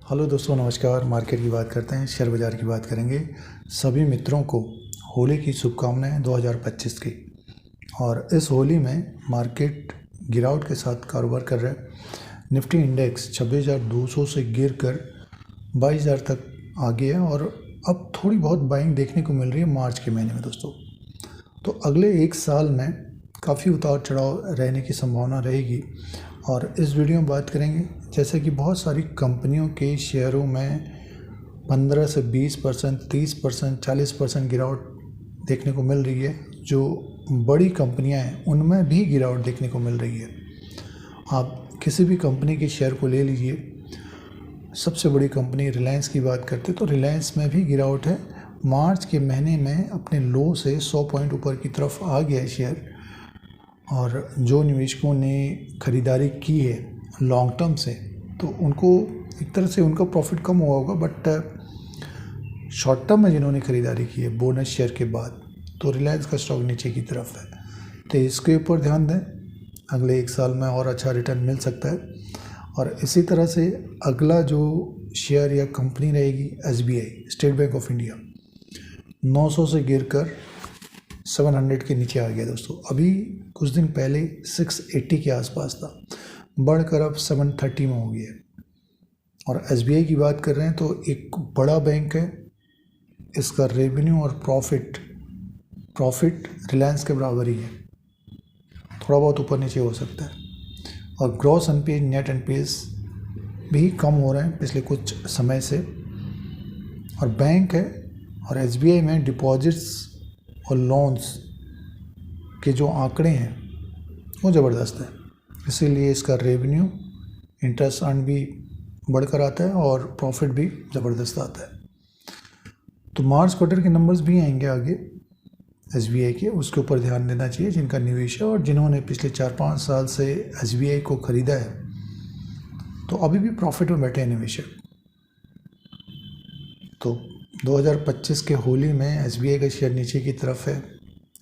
Hello दोस्तों, नमस्कार। Market की बात करते हैं, शेयर बाज़ार की बात करेंगे। सभी मित्रों को होली की शुभकामनाएं 2025 की। और इस होली में मार्केट गिरावट के साथ कारोबार कर रहा है। निफ्टी इंडेक्स 26,200 से गिर कर 22,000 तक आ गया है और अब थोड़ी बहुत बाइंग देखने को मिल रही है मार्च के महीने में दोस्तों। तो अगले एक साल में काफ़ी उतार चढ़ाव रहने की संभावना रहेगी और इस वीडियो में बात करेंगे जैसे कि बहुत सारी कंपनियों के शेयरों में 15 से 20%, 30%, 40% गिरावट देखने को मिल रही है। जो बड़ी कंपनियां हैं उनमें भी गिरावट देखने को मिल रही है। आप किसी भी कंपनी के शेयर को ले लीजिए। सबसे बड़ी कंपनी रिलायंस की बात करते तो रिलायंस में भी गिरावट है। मार्च के महीने में अपने लो से 100 पॉइंट ऊपर की तरफ आ गया है शेयर। और जो निवेशकों ने ख़रीदारी की है लॉन्ग टर्म से, तो उनको एक तरह से उनका प्रॉफिट कम हुआ होगा, बट शॉर्ट टर्म में जिन्होंने ख़रीदारी की है बोनस शेयर के बाद, तो रिलायंस का स्टॉक नीचे की तरफ है। तो इसके ऊपर ध्यान दें, अगले एक साल में और अच्छा रिटर्न मिल सकता है। और इसी तरह से अगला जो शेयर या कंपनी रहेगी SBI, state bank of India, 900 से गिर कर 700 के नीचे आ गया दोस्तों। अभी कुछ दिन पहले 680 के आसपास था, बढ़कर अब 730 में हो गया है। और SBI की बात कर रहे हैं तो एक बड़ा बैंक है, इसका रेवेन्यू और प्रॉफिट रिलायंस के बराबर ही है, थोड़ा बहुत ऊपर नीचे हो सकता है। और ग्रॉस एनपीए, नेट एनपीएस भी कम हो रहे हैं पिछले कुछ समय से। और बैंक है और SBI में डिपॉजिट्स और लोन्स के जो आंकड़े हैं वो ज़बरदस्त है, इसीलिए इसका रेवेन्यू, इंटरेस्ट अर्न भी बढ़कर आता है और प्रॉफिट भी ज़बरदस्त आता है। तो मार्च क्वार्टर के नंबर्स भी आएंगे आगे SBI के, उसके ऊपर ध्यान देना चाहिए जिनका निवेश है और जिन्होंने पिछले 4-5 साल से SBI को ख़रीदा है, तो अभी भी प्रॉफिट में बैठे हैं निवेशक। तो 2025 के होली में SBI का शेयर नीचे की तरफ है,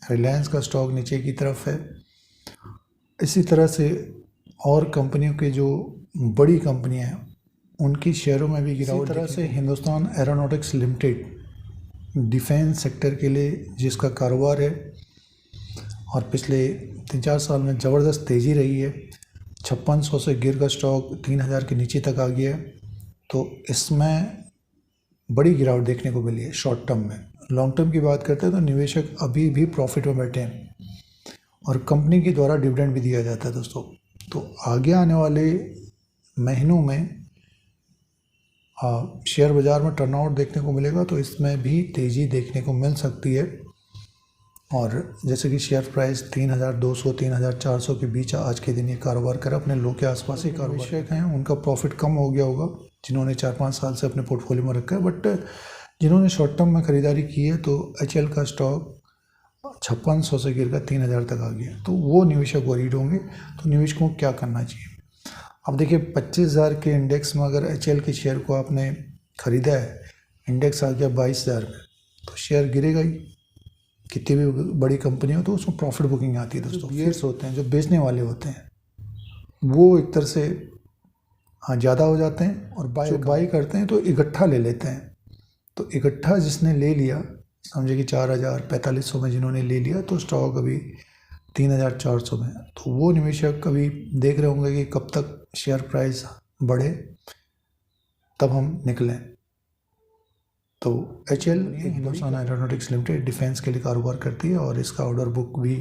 रिलायंस का स्टॉक नीचे की तरफ है। इसी तरह से और कंपनियों के जो बड़ी कंपनियां हैं उनकी शेयरों में भी गिरावट। इसी तरह से Hindustan aeronautics limited, defence sector के लिए जिसका कारोबार है और पिछले 3-4 साल में ज़बरदस्त तेज़ी रही है, 5600 से गिर का स्टॉक 3000 के नीचे तक आ गया है। तो इसमें बड़ी गिरावट देखने को मिली है शॉर्ट टर्म में। लॉन्ग टर्म की बात करते हैं तो निवेशक अभी भी प्रॉफिट में बैठे हैं और कंपनी के द्वारा डिविडेंड भी दिया जाता है दोस्तों। तो आगे आने वाले महीनों में शेयर बाज़ार में टर्नआउट देखने को मिलेगा, तो इसमें भी तेज़ी देखने को मिल सकती है। और जैसे कि शेयर प्राइस 3,200 3,400 के बीच आज के दिन ये कारोबार कर अपने लो के आसपास ही कारोबार हैं, उनका प्रॉफिट कम हो गया होगा जिन्होंने 4-5 साल से अपने पोर्टफोलियो में रखा है। बट जिन्होंने शॉर्ट टर्म में ख़रीदारी की है तो HL का स्टॉक 5600 से गिर कर 3000 तक आ गया, तो वो निवेशक वरीड होंगे। तो निवेशकों को क्या करना चाहिए? अब देखिए, 25,000 के इंडेक्स में अगर HL के शेयर को आपने ख़रीदा है, इंडेक्स आ गया 22,000 में, तो शेयर गिरेगा ही। कितनी भी बड़ी कंपनी हो तो उसमें प्रॉफिट बुकिंग आती है दोस्तों। बियर्स होते हैं, जो बेचने वाले होते हैं, वो एक तरह से ज़्यादा हो जाते हैं और बाई करते हैं तो इकट्ठा ले लेते हैं। तो इकट्ठा जिसने ले लिया, समझे कि 4,000 4500 में जिन्होंने ले लिया, तो स्टॉक अभी 3,400 में, तो वो निवेशक कभी देख रहे होंगे कि कब तक शेयर प्राइस बढ़े तब हम निकलें। तो HL Hindustan aeronautics limited defence के लिए कारोबार करती है और इसका ऑर्डर बुक भी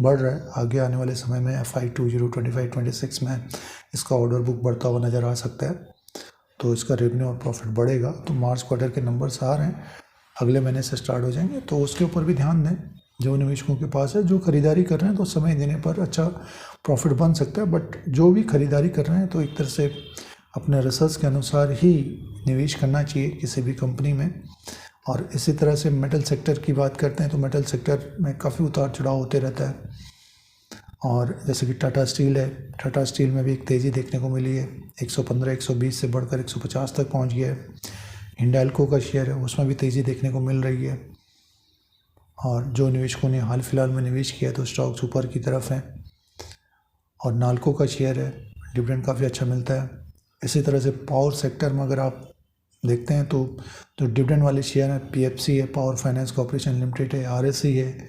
बढ़ रहा है। आगे आने वाले समय में FY 2025-26 में इसका ऑर्डर बुक बढ़ता हुआ नज़र आ सकता है, तो इसका रेवेन्यू और प्रॉफिट बढ़ेगा। तो मार्च क्वार्टर के नंबर्स आ रहे हैं, अगले महीने से स्टार्ट हो जाएंगे, तो उसके ऊपर भी ध्यान दें। जो निवेशकों के पास है, जो खरीदारी कर रहे हैं, तो समय देने पर अच्छा प्रॉफिट बन सकता है। बट जो भी खरीदारी कर रहे हैं तो एक तरह से अपने रिसर्च के अनुसार ही निवेश करना चाहिए किसी भी कंपनी में। और इसी तरह से मेटल सेक्टर की बात करते हैं तो मेटल सेक्टर में काफ़ी उतार चढ़ाव होते रहता है। और जैसे कि टाटा स्टील है, टाटा स्टील में भी एक तेज़ी देखने को मिली है, 115-120 से बढ़कर 150 तक पहुंच गया है। हिंडाल्को का शेयर है, उसमें भी तेज़ी देखने को मिल रही है। और जो निवेशकों ने हाल फिलहाल में निवेश किया तो स्टॉक्स ऊपर की तरफ हैं। और नाल्को का शेयर है, डिविडेंड काफ़ी अच्छा मिलता है, इसी तरह से पावर सेक्टर में अगर आप देखते हैं तो जो डिविडेंड वाले शेयर हैं, PFC है, पावर फाइनेंस कॉर्पोरेशन लिमिटेड है, RSC है,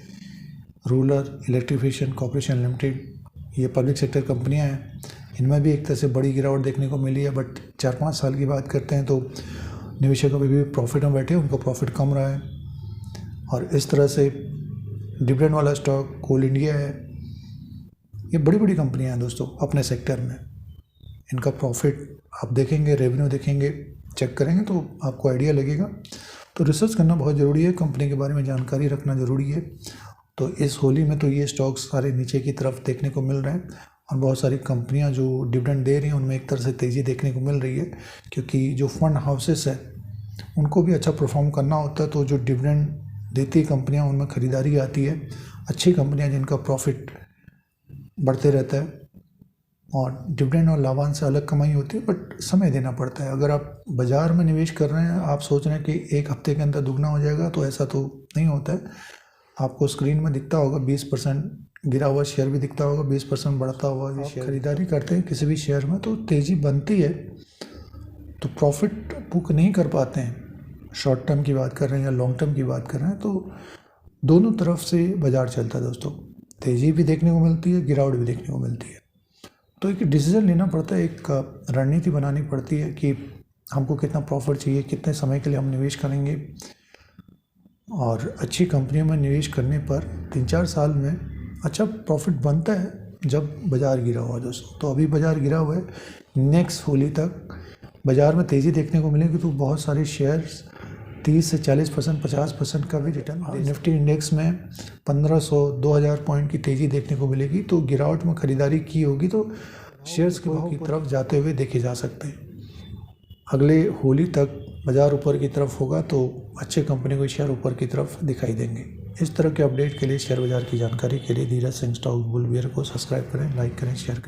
रूरल इलेक्ट्रिफिकेशन कॉर्पोरेशन लिमिटेड, ये पब्लिक सेक्टर कंपनियां हैं। इनमें भी एक तरह से बड़ी गिरावट देखने को मिली है, बट 4-5 साल की बात करते हैं तो निवेशक अभी भी प्रॉफिट में बैठे, उनका प्रॉफिट कम रहा है। और इस तरह से डिविडेंड वाला स्टॉक कोल इंडिया है, ये बड़ी बड़ी कंपनियां हैं दोस्तों अपने सेक्टर में। इनका प्रॉफिट आप देखेंगे, रेवेन्यू देखेंगे, चेक करेंगे तो आपको आइडिया लगेगा। तो रिसर्च करना बहुत ज़रूरी है, कंपनी के बारे में जानकारी रखना ज़रूरी है। तो इस होली में तो ये स्टॉक्स सारे नीचे की तरफ देखने को मिल रहे हैं और बहुत सारी कंपनियां जो डिविडेंड दे रही हैं उनमें एक तरह से तेज़ी देखने को मिल रही है, क्योंकि जो फंड हाउसेस है उनको भी अच्छा परफॉर्म करना होता है। तो जो डिविडेंड देती है कंपनियां उनमें ख़रीदारी आती है, अच्छी कंपनियां जिनका प्रॉफिट बढ़ते रहता है। और डिविडेंड और लाभांश से अलग कमाई होती है, बट समय देना पड़ता है। अगर आप बाज़ार में निवेश कर रहे हैं, आप सोच रहे हैं कि एक हफ्ते के अंदर दुगना हो जाएगा, तो ऐसा तो नहीं होता है। आपको स्क्रीन में दिखता होगा 20% गिरा हुआ शेयर भी दिखता होगा, 20% बढ़ता हुआ भी शेयर। खरीदारी करते हैं किसी भी शेयर में तो तेज़ी बनती है, तो प्रॉफिट बुक नहीं कर पाते हैं। शॉर्ट टर्म की बात कर रहे हैं या लॉन्ग टर्म की बात कर रहे हैं, तो दोनों तरफ से बाज़ार चलता है दोस्तों। तेज़ी भी देखने को मिलती है, गिरावट भी देखने को मिलती है। तो एक डिसीजन लेना पड़ता है, एक रणनीति बनानी पड़ती है कि हमको कितना प्रॉफिट चाहिए, कितने समय के लिए हम निवेश करेंगे। और अच्छी कंपनियों में निवेश करने पर 3-4 साल में अच्छा प्रॉफिट बनता है जब बाज़ार गिरा हुआ दोस्तों। तो अभी बाज़ार गिरा हुआ है, नेक्स्ट होली तक बाज़ार में तेज़ी देखने को मिलेगी, तो बहुत सारे शेयर्स 30 से 40%, 50% का भी रिटर्न। निफ्टी इंडेक्स में 1500-2000 पॉइंट की तेज़ी देखने को मिलेगी। तो गिरावट में ख़रीदारी की होगी तो शेयर्स के भाव की तरफ जाते हुए देखे जा सकते हैं। अगले होली तक बाज़ार ऊपर की तरफ होगा तो अच्छे कंपनी को शेयर ऊपर की तरफ दिखाई देंगे। इस तरह के अपडेट के लिए, शेयर बाज़ार की जानकारी के लिए Dheeraj Singh stock bull beer को सब्सक्राइब करें, लाइक करें, शेयर करें।